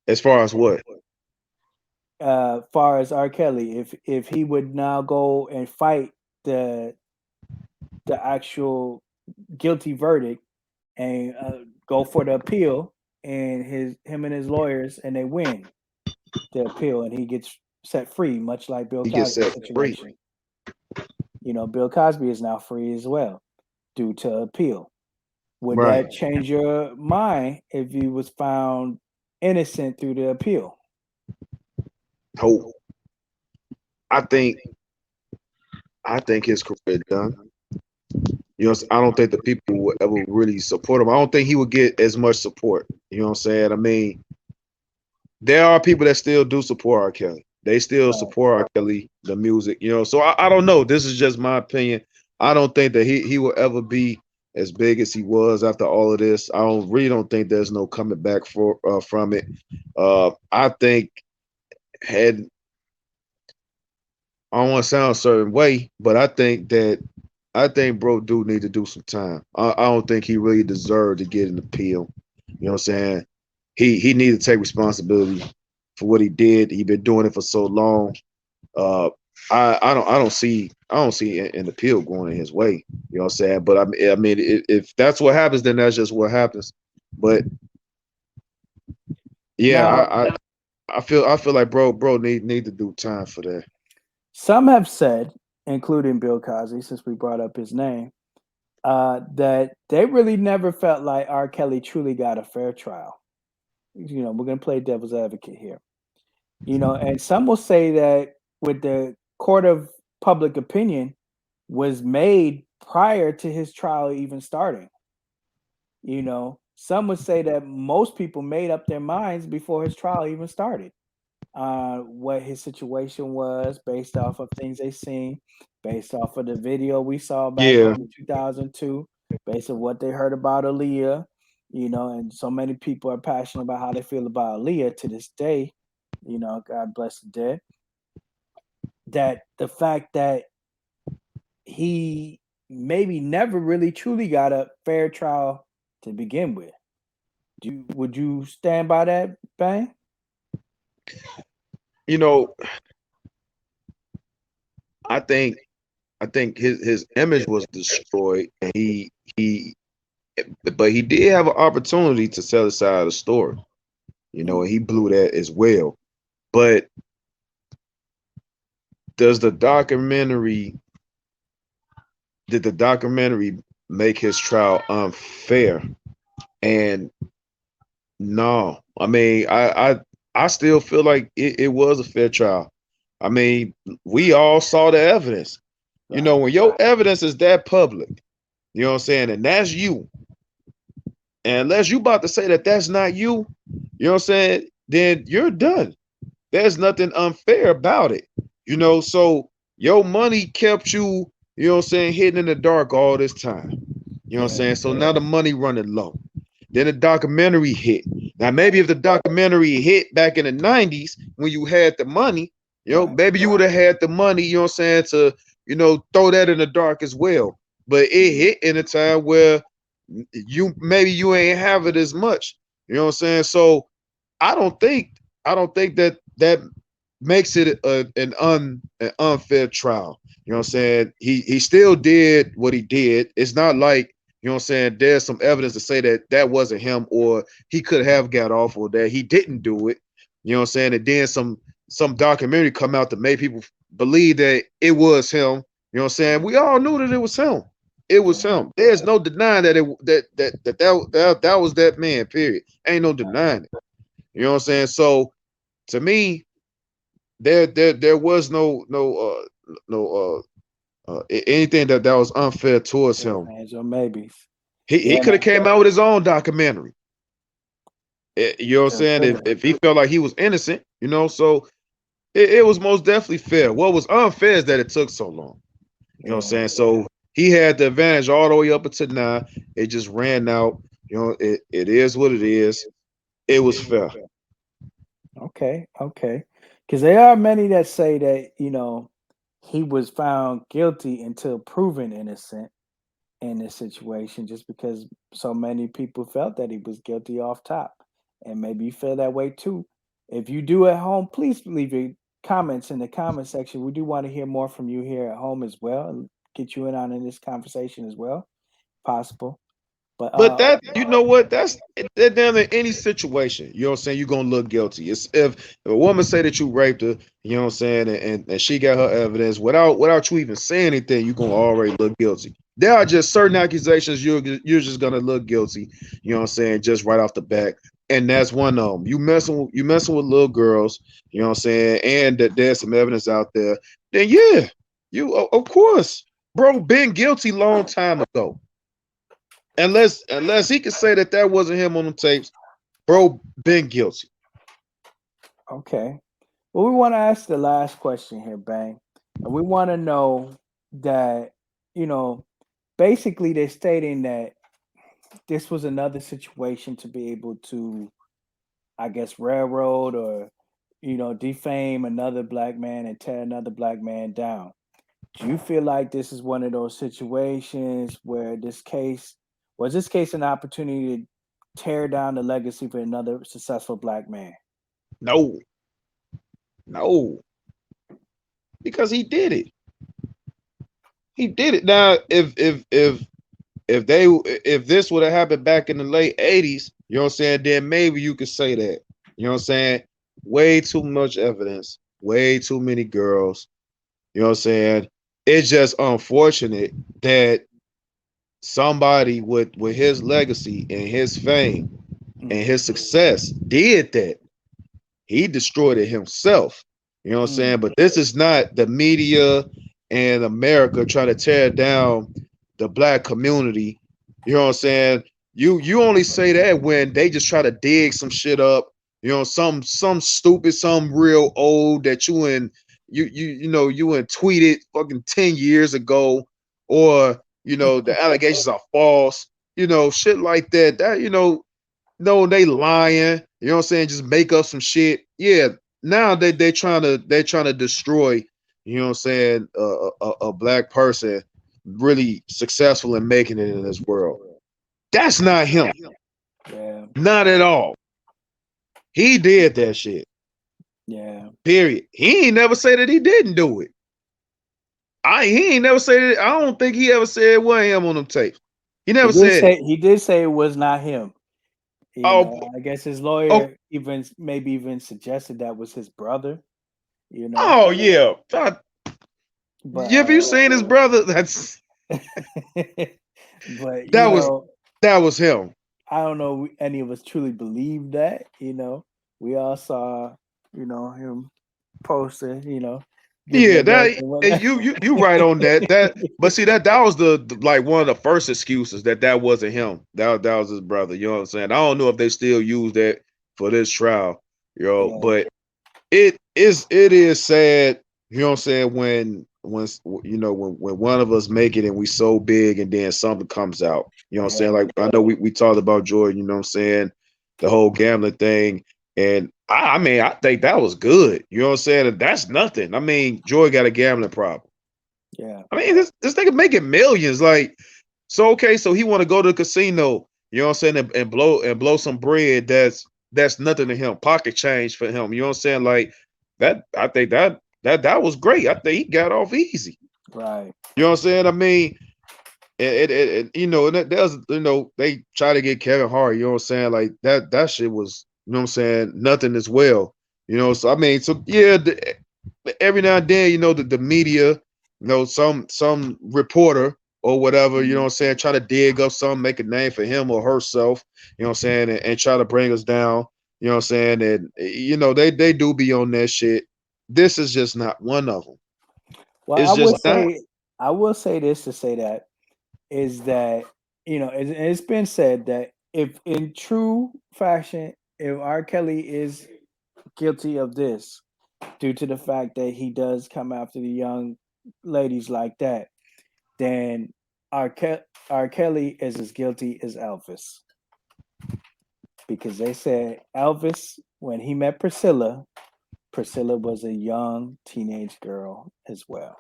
As far as what? Far as R. Kelly, if he would now go and fight the the actual guilty verdict and go for the appeal, and him and his lawyers, and they win the appeal, and he gets set free, much like Bill He gets Cosby's set free. situation. Bill Cosby is now free as well. due to appeal. Would Right. that change your mind if he was found innocent through the appeal? Hope. I think I think his career done. You know, I don't think the people would ever really support him. I don't think he would get as much support. You know what I'm saying? I mean, there are people that still do support R. Kelly. They still Right. support R. Kelly, the music, you know. So I don't know. This is just my opinion. I don't think that he will ever be as big as he was after all of this. I don't think there's no coming back from it. I think had I don't want to sound a certain way, but I think bro do need to do some time. I don't think he really deserved to get an appeal. You know what I'm saying? He needed to take responsibility for what he did. He been doing it for so long. Uh, I don't see an appeal going in his way. You know what I'm saying? But I mean, if that's what happens, then that's just what happens. But yeah, Now, I feel like bro need to do time for that. some have said, including Bill Cosby, since we brought up his name, that they really never felt like R. Kelly truly got a fair trial. We're going to play devil's advocate here. And some will say that with the court of public opinion was made prior to his trial even starting. Some would say that most people made up their minds before his trial even started. What his situation was based off of things they seen, based off of the video we saw back Yeah, in 2002, based on what they heard about Aaliyah, and so many people are passionate about how they feel about Aaliyah to this day. God bless the dead. That the fact that he maybe never really truly got a fair trial to begin with. Would you stand by that, Bang? you know, I think his image was destroyed, and but he did have an opportunity to sell his side of the story. You know, and he blew that as well. But does the documentary did the documentary make his trial unfair? And no, I mean, I still feel like it was a fair trial. I mean, we all saw the evidence. You Right. know, when your evidence is that public, you know what I'm saying, and that's you. And unless you about to say that that's not you, you know what I'm saying, then you're done. There's nothing unfair about it. You know, so your money kept you, you know what I'm saying, hidden in the dark all this time. You know what I'm Yeah. saying? So now the money running low. Then the documentary hit. Now maybe if the documentary hit back in the 90s when you had the money, you know, Right. maybe you would have had the money, you know what I'm saying, to, you know, throw that in the dark as well. But it hit in a time where you ain't have it as much. You know what I'm saying? So I don't think that makes it an unfair trial. You know what I'm saying? He still did what he did. It's not like, you know what I'm saying, there's some evidence to say that that wasn't him, or he could have got off, or that he didn't do it. You know what I'm saying? And then some documentary come out to make people believe that it was him. You know what I'm saying? We all knew that it was him. It was Yeah. him. There's no denying that that was that man. Period. Ain't no denying it. You know what I'm saying? So to me, there was no anything that was unfair towards If him. ands or maybes. He Yeah, could have came out with his own documentary. You know what I'm sure saying? could have. If he felt like he was innocent, you know, so it was most definitely fair. What was unfair is that it took so long. You know what I'm Yeah. saying? So he had the advantage all the way up until now. It just ran out. You know, it is what it is. It was fair. Okay. Okay. Because there are many that say that he was found guilty until proven innocent in this situation, just because so many people felt that he was guilty off top, and maybe you feel that way too. If you do at home, please leave your comments in the comment section. We do want to hear more from you here at home as well, and get you in on in this conversation as well, possible. But But that, you know what? That down in any situation, you know what I'm saying, you're gonna look guilty. It's if a woman say that you raped her, you know what I'm saying, and she got her evidence without you even saying anything, you're gonna already look guilty. There are just certain accusations you're just gonna look guilty. You know what I'm saying? Just right off the bat, and that's one of them. You messing with little girls. You know what I'm saying? And that there's some evidence out there. Then yeah, of course, bro, been guilty long time ago. Unless he could say that that wasn't him on the tapes, bro, been guilty. Okay. Well, we want to ask the last question here, Bang. And we want to know that, you know, basically they're stating that this was another situation to be able to, I guess, railroad or, defame another black man and tear another black man down. Do you feel like this is one of those situations where this case an opportunity to tear down the legacy for another successful black man? No, no, because he did it. He did it. Now, if this would have happened back in the late 80s, you know what I'm saying, then maybe you could say that. You know what I'm saying? Way too much evidence, way too many girls. You know what I'm saying? It's just unfortunate that somebody with his legacy and his fame and Mm, his success did that. He destroyed it himself. You know what I'm mm, saying? But this is not the media and America trying to tear down the black community. You know what I'm saying? You only say that when they just try to dig some shit up. You know, some stupid, some real old that you and tweeted fucking 10 years ago, or the allegations are false. Shit like that. That no, they lying. You know what I'm saying? Just make up some shit. Yeah. Now they trying to destroy. You know what I'm saying? A black person really successful in making it in this world. That's not him. yeah, Not at all. He did that shit. yeah. Period. He ain't never say that he didn't do it. He ain't never say that. I don't think he ever said it wasn't him on them tapes. He He never did said it. say he did say it was not him. Oh, I guess his oh, lawyer even maybe even suggested that was his brother. You know, oh yeah. but If you seen his brother, that's but that was that was him. I don't know any of us truly believe that. We all saw him posting, giving Yeah, the best that and and whatnot. you right on that. But see that was the like one of the first excuses that wasn't him. That was his brother. You know what I'm saying? I don't know if they still use that for this trial. Yeah, But it is sad. You know what I'm saying? When one of us make it and we so big and then something comes out. You know what I'm saying? yeah, Like I know we talked about Jordan. You know what I'm saying? The whole gambling thing. And I mean, I think that was good. You know what I'm saying? That's nothing. I mean, Joy got a gambling problem. yeah, I mean, this nigga making millions. Like, so okay, so he want to go to the casino, you know what I'm saying, and blow some bread that's nothing to him, pocket change for him. You know what I'm saying? Like that, I think that was great. I think he got off easy. right. You know what I'm saying? I mean, and there's they try to get Kevin Hart. You know what I'm saying? Like that shit was, you know what I'm saying, nothing as well. So I mean, so yeah, every now and then, the media, some reporter or whatever, you know what Mhm. I'm saying, try to dig up something, make a name for him or herself, you know what I'm saying, and try to bring us down, you know what I'm saying, and they do be on that shit. This is just not one of them. Well, It's just not. I will say this to say that is that it's been said that if in true fashion, if R. Kelly is guilty of this due to the fact that he does come after the young ladies like that, then R. Kelly is as guilty as Elvis because they said Elvis when he met Priscilla, Priscilla was a young teenage girl as well,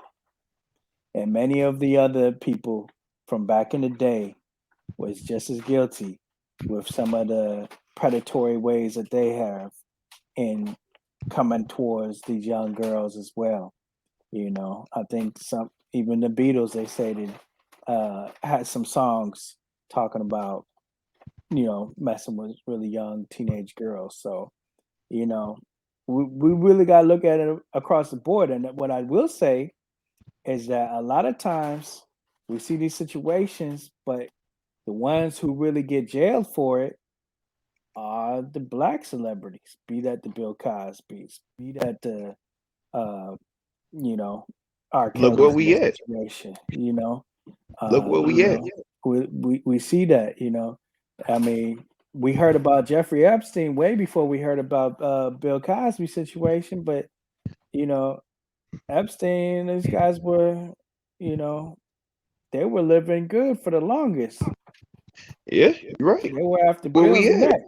and many of the other people from back in the day was just as guilty with some of the predatory ways that they have in coming towards these young girls as well. I think some even the Beatles they say that had some songs talking about messing with really young teenage girls. So you know we really got to look at it across the board. And what I will say is that a lot of times we see these situations, but the ones who really get jailed for it are the black celebrities. Be that the Bill Cosby's, be that the uh, you know, R. Look where Kelly's in we this at. situation. Look where we You at. know, we see that. I mean, we heard about Jeffrey Epstein way before we heard about Bill Cosby situation, but you know, Epstein, these guys were, you know, they were living good for the longest. Yeah, you're right. They were after Where we Bill's at? neck.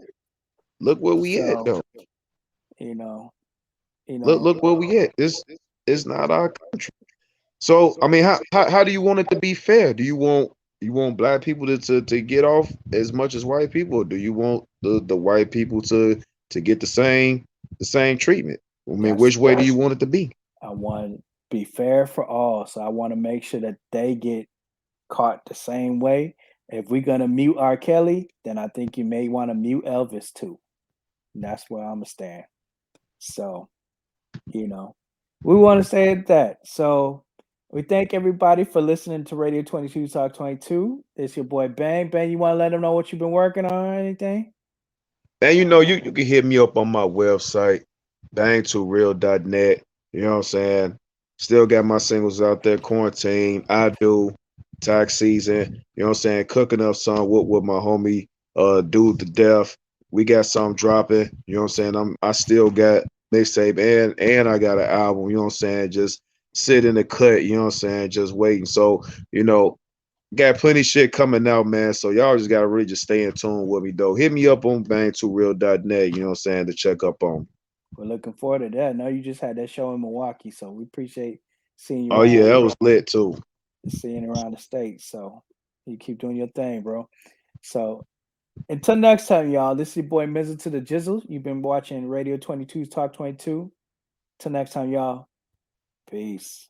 Look where we at So, though. you know, you know, Look where we at. This is not our country. So I mean, how do you want it to be fair? Do you want black people to get off as much as white people, or do you want the white people to get the same treatment? I mean, that's which way do you want it to be? I want to be fair for all. So I want to make sure that they get caught the same way. If we're gonna mute R. Kelly, then I think you may want to mute Elvis too. And that's where I'm gonna stand. So, you know, we want to say that. So we thank everybody for listening to Radio 22 Talk 22. It's your boy Bang. Bang, you want to let them know what you've been working on or anything? And you can hit me up on my website, bang2real.net. You know what I'm saying? Still got my singles out there, quarantine, I do, tax season, you know what I'm saying? Cooking up some with my homie Dude to Death. We got some dropping, you know what I'm saying? I still got mixtape and I got an album, you know what I'm saying? Just sit in the cut, you know what I'm saying? Just waiting. So, you know, got plenty shit coming out, man. So y'all just gotta really just stay in tune with me though. Hit me up on bang2real.net, you know what I'm saying, to check up on. We're looking forward to that. I know you just had that show in Milwaukee, so we appreciate seeing you Oh yeah, around, that was lit too. seeing around the state. So you keep doing your thing, bro. So until next time, y'all. This is your boy Mizzle to the Jizzle. You've been watching Radio 22's Talk 22. Till next time, y'all. Peace.